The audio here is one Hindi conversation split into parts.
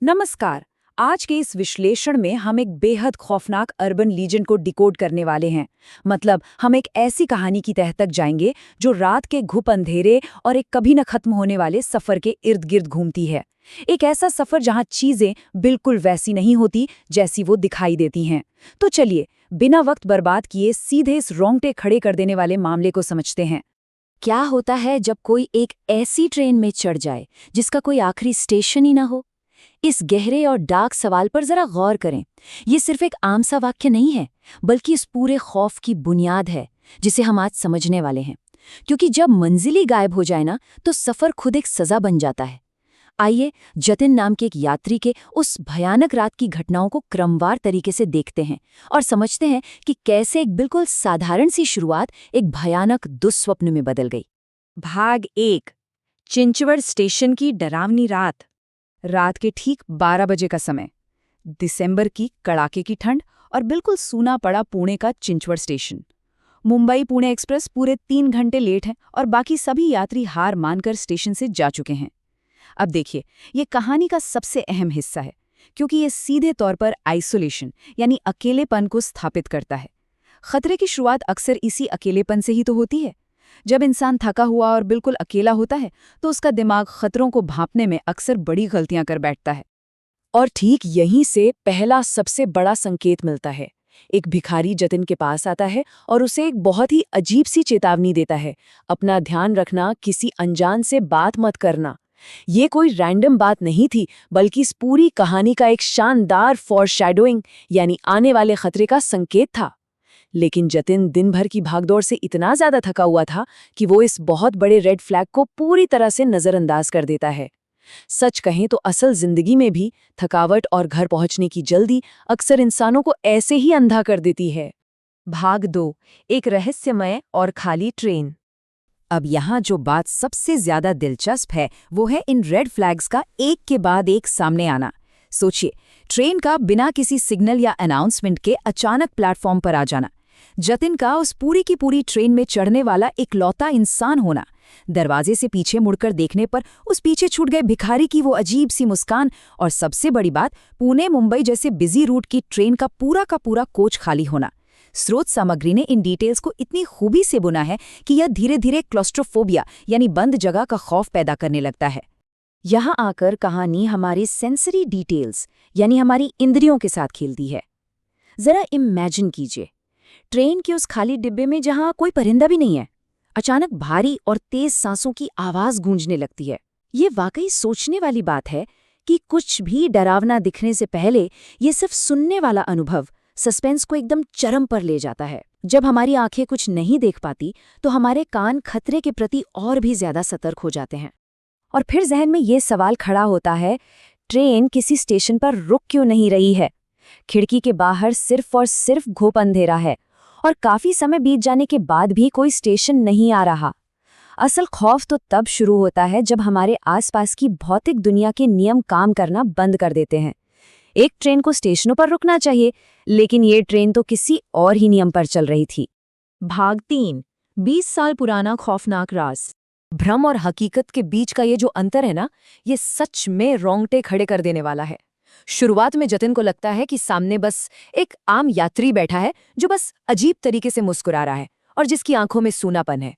नमस्कार। आज के इस विश्लेषण में हम एक बेहद खौफनाक अर्बन लीजेंड को डिकोड करने वाले हैं। मतलब हम एक ऐसी कहानी की तह तक जाएंगे जो रात के घुप अंधेरे और एक कभी न खत्म होने वाले सफर के इर्द गिर्द घूमती है। एक ऐसा सफर जहां चीजें बिल्कुल वैसी नहीं होती जैसी वो दिखाई देती हैं। तो चलिए, बिना वक्त बर्बाद किए सीधे इस रोंगटे खड़े कर देने वाले मामले को समझते हैं। क्या होता है जब कोई एक ऐसी ट्रेन में चढ़ जाए जिसका कोई आखिरी स्टेशन ही ना हो? इस गहरे और डार्क सवाल पर जरा गौर करें। ये सिर्फ एक आम सा वाक्य नहीं है, बल्कि इस पूरे खौफ की बुनियाद है जिसे हम आज समझने वाले हैं। क्योंकि जब मंजिल ही गायब हो जाए ना, तो सफर खुद एक सजा बन जाता है। आइए जतिन नाम के एक यात्री के उस भयानक रात की घटनाओं को क्रमवार तरीके से देखते हैं और समझते हैं कि कैसे एक बिल्कुल साधारण सी शुरुआत एक भयानक दुस्वप्न में बदल गई। भाग 1, चिंचवड़ स्टेशन की डरावनी रात। रात के ठीक 12 बजे का समय। दिसंबर की कड़ाके की ठंड और बिल्कुल सूना पड़ा पुणे का चिंचवड़ स्टेशन। मुंबई पुणे एक्सप्रेस पूरे 3 घंटे लेट है और बाकी सभी यात्री हार मानकर स्टेशन से जा चुके हैं। अब देखिए, ये कहानी का सबसे अहम हिस्सा है, क्योंकि ये सीधे तौर पर आइसोलेशन यानी अकेलेपन को स्थापित करता है। खतरे की शुरुआत अक्सर इसी अकेलेपन से ही तो होती है। जब इंसान थका हुआ और बिल्कुल अकेला होता है तो उसका दिमाग खतरों को भांपने में अक्सर बड़ी गलतियां कर बैठता है। और ठीक यहीं से पहला सबसे बड़ा संकेत मिलता है। एक भिखारी जतिन के पास आता है और उसे एक बहुत ही अजीब सी चेतावनी देता है। अपना ध्यान रखना, किसी अनजान से बात मत करना। ये कोई रैंडम बात नहीं थी, बल्कि इस पूरी कहानी का एक शानदार फॉरशैडोइंग यानी आने वाले खतरे का संकेत था। लेकिन जतिन दिन भर की भागदौड़ से इतना ज्यादा थका हुआ था कि वो इस बहुत बड़े रेड फ्लैग को पूरी तरह से नजरअंदाज कर देता है। सच कहें तो असल जिंदगी में भी थकावट और घर पहुंचने की जल्दी अक्सर इंसानों को ऐसे ही अंधा कर देती है। भाग 2, एक रहस्यमय और खाली ट्रेन। अब यहाँ जो बात सबसे ज्यादा दिलचस्प है वो है इन रेड फ्लैग्स का एक के बाद एक सामने आना। सोचिए, ट्रेन का बिना किसी सिग्नल या अनाउंसमेंट के अचानक प्लेटफॉर्म पर आ जाना। जतिन का उस पूरी की पूरी ट्रेन में चढ़ने वाला इकलौता इंसान होना। दरवाजे से पीछे मुड़कर देखने पर उस पीछे छूट गए भिखारी की वो अजीब सी मुस्कान, और सबसे बड़ी बात, पुणे मुंबई जैसे बिजी रूट की ट्रेन का पूरा कोच खाली होना। स्रोत सामग्री ने इन डिटेल्स को इतनी खूबी से बुना है कि यह धीरे धीरे क्लॉस्ट्रोफोबिया यानी बंद जगह का खौफ पैदा करने लगता है। यहाँ आकर कहानी हमारी सेंसरी डिटेल्स यानी हमारी इंद्रियों के साथ खेलती है। जरा इमेजिन कीजिए, ट्रेन के उस खाली डिब्बे में जहां कोई परिंदा भी नहीं है, अचानक भारी और तेज सांसों की आवाज गूंजने लगती है। ये वाकई सोचने वाली बात है कि कुछ भी डरावना दिखने से पहले ये सिर्फ सुनने वाला अनुभव सस्पेंस को एकदम चरम पर ले जाता है। जब हमारी आंखें कुछ नहीं देख पाती तो हमारे कान खतरे के प्रति और भी ज्यादा सतर्क हो जाते हैं। और फिर जहन में ये सवाल खड़ा होता है, ट्रेन किसी स्टेशन पर रुक क्यों नहीं रही है? खिड़की के बाहर सिर्फ और सिर्फ घुप अंधेरा है और काफी समय बीत जाने के बाद भी कोई स्टेशन नहीं आ रहा। असल खौफ तो तब शुरू होता है जब हमारे आसपास की भौतिक दुनिया के नियम काम करना बंद कर देते हैं। एक ट्रेन को स्टेशनों पर रुकना चाहिए, लेकिन ये ट्रेन तो किसी और ही नियम पर चल रही थी। भाग 3, 20 साल पुराना खौफनाक राज। भ्रम और हकीकत के बीच का ये जो अंतर है ना, ये सच में रोंगटे खड़े कर देने वाला है। शुरुआत में जतिन को लगता है कि सामने बस एक आम यात्री बैठा है जो बस अजीब तरीके से मुस्कुरा रहा है और जिसकी आंखों में सूनापन है।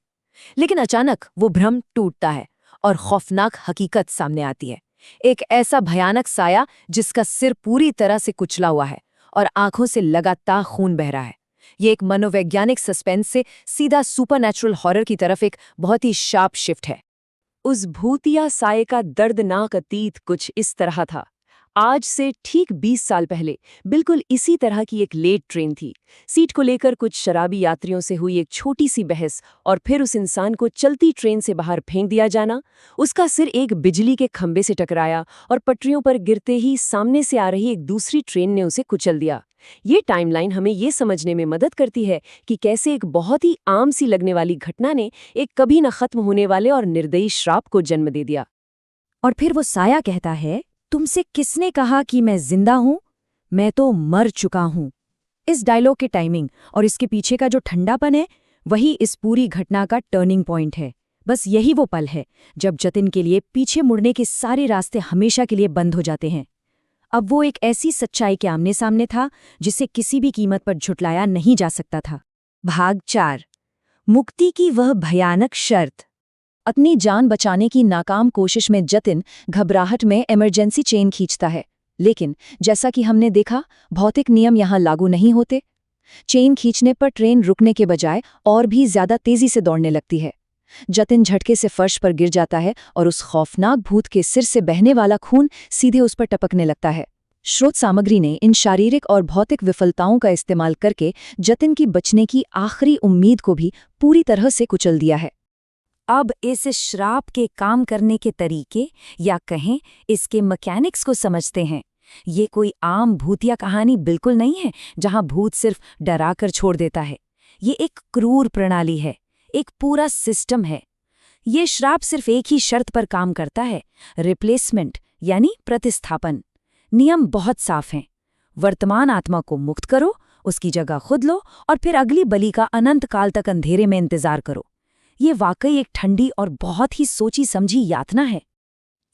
लेकिन अचानक वो भ्रम टूटता है और खौफनाक हकीकत सामने आती है। एक ऐसा भयानक साया जिसका सिर पूरी तरह से कुचला हुआ है और आंखों से लगातार खून बह रहा है। ये एक मनोवैज्ञानिक सस्पेंस से सीधा सुपरनैचुरल हॉरर की तरफ एक बहुत ही शार्प शिफ्ट है। उस भूतिया साये का दर्दनाक अतीत कुछ इस तरह था। आज से ठीक 20 साल पहले बिल्कुल इसी तरह की एक लेट ट्रेन थी। सीट को लेकर कुछ शराबी यात्रियों से हुई एक छोटी सी बहस और फिर उस इंसान को चलती ट्रेन से बाहर फेंक दिया जाना। उसका सिर एक बिजली के खंभे से टकराया और पटरियों पर गिरते ही सामने से आ रही एक दूसरी ट्रेन ने उसे कुचल दिया। ये टाइमलाइन हमें ये समझने में मदद करती है कि कैसे एक बहुत ही आम सी लगने वाली घटना ने एक कभी न खत्म होने वाले और निर्दयी श्राप को जन्म दे दिया। और फिर वो साया कहता है, तुमसे किसने कहा कि मैं जिंदा हूं? मैं तो मर चुका हूं। इस डायलॉग की टाइमिंग और इसके पीछे का जो ठंडापन है, वही इस पूरी घटना का टर्निंग पॉइंट है। बस यही वो पल है जब जतिन के लिए पीछे मुड़ने के सारे रास्ते हमेशा के लिए बंद हो जाते हैं। अब वो एक ऐसी सच्चाई के आमने सामने था जिसे किसी भी कीमत पर झुटलाया नहीं जा सकता था। भाग 4। मुक्ति की वह भयानक शर्त। अपनी जान बचाने की नाकाम कोशिश में जतिन घबराहट में इमरजेंसी चेन खींचता है, लेकिन जैसा कि हमने देखा, भौतिक नियम यहाँ लागू नहीं होते। चेन खींचने पर ट्रेन रुकने के बजाय और भी ज्यादा तेजी से दौड़ने लगती है। जतिन झटके से फर्श पर गिर जाता है और उस खौफनाक भूत के सिर से बहने वाला खून सीधे उस पर टपकने लगता है। स्रोत सामग्री ने इन शारीरिक और भौतिक विफलताओं का इस्तेमाल करके जतिन की बचने की आखिरी उम्मीद को भी पूरी तरह से कुचल दिया है। अब इस श्राप के काम करने के तरीके या कहें इसके मैकेनिक्स को समझते हैं। ये कोई आम भूतिया कहानी बिल्कुल नहीं है जहां भूत सिर्फ डरा कर छोड़ देता है। ये एक क्रूर प्रणाली है, एक पूरा सिस्टम है। ये श्राप सिर्फ एक ही शर्त पर काम करता है, रिप्लेसमेंट यानी प्रतिस्थापन। नियम बहुत साफ हैं। वर्तमान आत्मा को मुक्त करो, उसकी जगह खुद लो और फिर अगली बलि का अनंत काल तक अंधेरे में इंतजार करो। ये वाकई एक ठंडी और बहुत ही सोची समझी यातना है।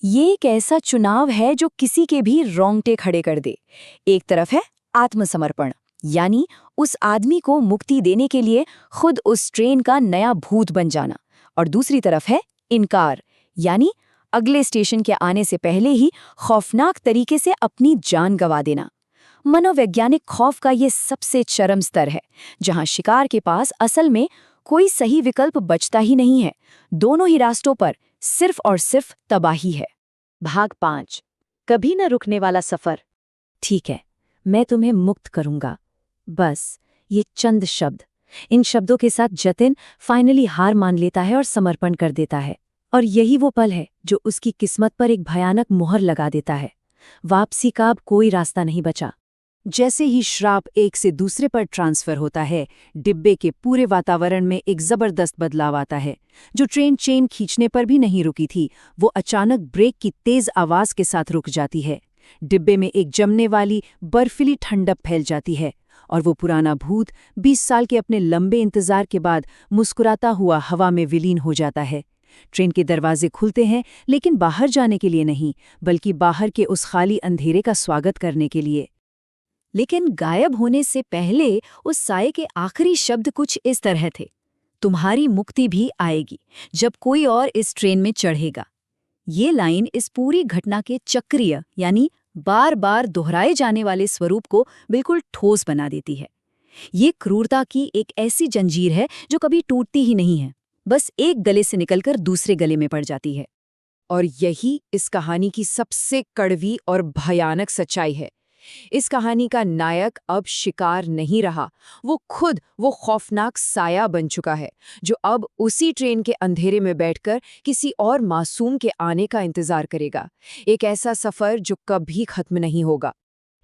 ये एक ऐसा चुनाव है जो किसी के भी रोंगटे खड़े कर दे। एक तरफ है आत्मसमर्पण, यानी उस आदमी को मुक्ति देने के लिए खुद उस ट्रेन का नया भूत बन जाना, और दूसरी तरफ है इनकार, यानी अगले स्टेशन के आने से पहले ही खौफनाक तरीके से अपनी जान गंवा देना। मनोवैज्ञानिक खौफ का ये सबसे चरम स्तर है, जहां शिकार के पास असल में कोई सही विकल्प बचता ही नहीं है। दोनों ही रास्तों पर सिर्फ और सिर्फ तबाही है। भाग 5। कभी न रुकने वाला सफर। ठीक है, मैं तुम्हें मुक्त करूंगा, बस ये चंद शब्द। इन शब्दों के साथ जतिन फाइनली हार मान लेता है और समर्पण कर देता है। और यही वो पल है जो उसकी किस्मत पर एक भयानक मुहर लगा देता है। वापसी का अब कोई रास्ता नहीं बचा। जैसे ही श्राप एक से दूसरे पर ट्रांसफर होता है, डिब्बे के पूरे वातावरण में एक जबरदस्त बदलाव आता है। जो ट्रेन चेन खींचने पर भी नहीं रुकी थी, वो अचानक ब्रेक की तेज आवाज के साथ रुक जाती है। डिब्बे में एक जमने वाली बर्फीली ठंडक फैल जाती है और वो पुराना भूत 20 साल के अपने लंबे इंतजार के बाद मुस्कुराता हुआ हवा में विलीन हो जाता है। ट्रेन के दरवाजे खुलते हैं, लेकिन बाहर जाने के लिए नहीं, बल्कि बाहर के उस खाली अंधेरे का स्वागत करने के लिए। लेकिन गायब होने से पहले उस साये के आखिरी शब्द कुछ इस तरह थे, तुम्हारी मुक्ति भी आएगी जब कोई और इस ट्रेन में चढ़ेगा। ये लाइन इस पूरी घटना के चक्रीय यानी बार बार दोहराए जाने वाले स्वरूप को बिल्कुल ठोस बना देती है। ये क्रूरता की एक ऐसी जंजीर है जो कभी टूटती ही नहीं है, बस एक गले से निकलकर दूसरे गले में पड़ जाती है। और यही इस कहानी की सबसे कड़वी और भयानक सच्चाई है। इस कहानी का नायक अब शिकार नहीं रहा, वो खुद वो खौफनाक साया बन चुका है, जो अब उसी ट्रेन के अंधेरे में बैठकर किसी और मासूम के आने का इंतजार करेगा। एक ऐसा सफर जो कभी खत्म नहीं होगा।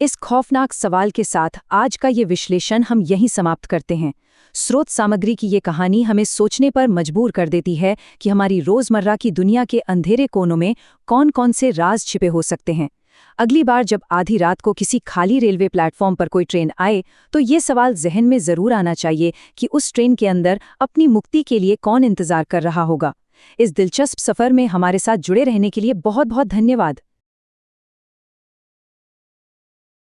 इस खौफनाक सवाल के साथ आज का ये विश्लेषण हम यहीं समाप्त करते हैं। स्रोत सामग्री की ये कहानी हमें सोचने पर मजबूर कर देती है कि हमारी रोजमर्रा की दुनिया के अंधेरे कोनों में कौन-कौन से राज छिपे हो सकते हैं। अगली बार जब आधी रात को किसी खाली रेलवे प्लेटफॉर्म पर कोई ट्रेन आए, तो ये सवाल जहन में जरूर आना चाहिए कि उस ट्रेन के अंदर अपनी मुक्ति के लिए कौन इंतजार कर रहा होगा। इस दिलचस्प सफर में हमारे साथ जुड़े रहने के लिए बहुत बहुत धन्यवाद।